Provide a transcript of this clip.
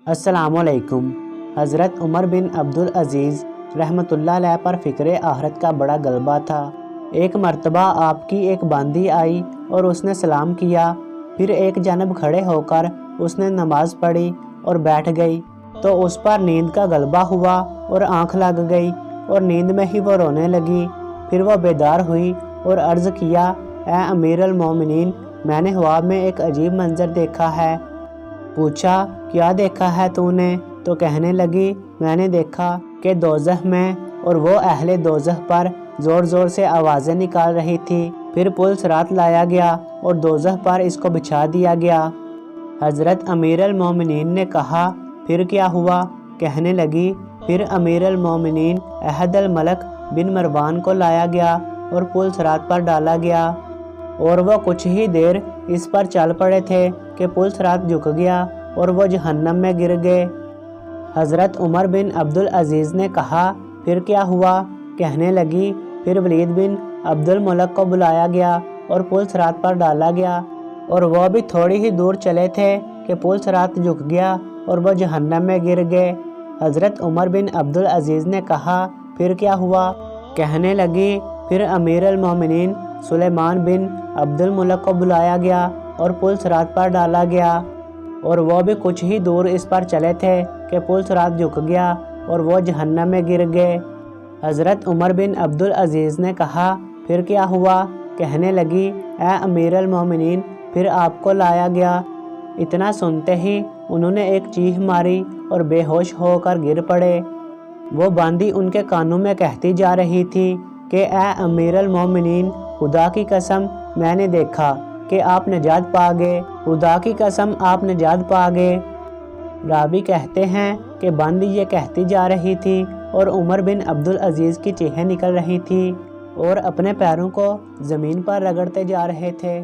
السلام علیکم۔ حضرت عمر بن عبدالعزیز رحمۃ اللہ علیہ پر فکر آخرت کا بڑا غلبہ تھا۔ ایک مرتبہ آپ کی ایک باندی آئی اور اس نے سلام کیا، پھر ایک جانب کھڑے ہو کر اس نے نماز پڑھی اور بیٹھ گئی تو اس پر نیند کا غلبہ ہوا اور آنکھ لگ گئی اور نیند میں ہی وہ رونے لگی۔ پھر وہ بیدار ہوئی اور عرض کیا، اے امیر المومنین، میں نے خواب میں ایک عجیب منظر دیکھا ہے۔ پوچھا، کیا دیکھا ہے تو نے؟ تو کہنے لگی، میں نے دیکھا کہ دوزخ میں اور وہ اہل دوزخ پر زور زور سے آوازیں نکال رہی تھی۔ پھر پل صراط لایا گیا اور دوزخ پر اس کو بچھا دیا گیا۔ حضرت امیر المومنین نے کہا، پھر کیا ہوا؟ کہنے لگی، پھر امیر المومنین احد الملک بن مروان کو لایا گیا اور پل صراط پر ڈالا گیا، اور وہ کچھ ہی دیر اس پر چل پڑے تھے کہ پل صراط جھک گیا اور وہ جہنم میں گر گئے۔ حضرت عمر بن عبدالعزیز نے کہا، پھر کیا ہوا؟ کہنے لگی، پھر ولید بن عبد الملک کو بلایا گیا اور پل صراط پر ڈالا گیا، اور وہ بھی تھوڑی ہی دور چلے تھے کہ پل صراط جھک گیا اور وہ جہنم میں گر گئے۔ حضرت عمر بن عبدالعزیز نے کہا، پھر کیا ہوا؟ کہنے لگی، پھر امیر المومنین سلیمان بن عبد الملک کو بلایا گیا اور پل صراط پر ڈالا گیا، اور وہ بھی کچھ ہی دور اس پر چلے تھے کہ پل صراط جھک گیا اور وہ جہنم میں گر گئے۔ حضرت عمر بن عبدالعزیز نے کہا، پھر کیا ہوا؟ کہنے لگی، اے امیر المومنین، پھر آپ کو لایا گیا۔ اتنا سنتے ہی انہوں نے ایک چیخ ماری اور بے ہوش ہو کر گر پڑے۔ وہ باندی ان کے کانوں میں کہتی جا رہی تھی کہ اے امیر المومنین، خدا کی قسم میں نے دیکھا کہ آپ نجات پا گئے، خدا کی قسم آپ نجات پا گئے۔ راوی کہتے ہیں کہ باندی یہ کہتی جا رہی تھی اور عمر بن عبدالعزیز کی چیخیں نکل رہی تھی اور اپنے پیروں کو زمین پر رگڑتے جا رہے تھے۔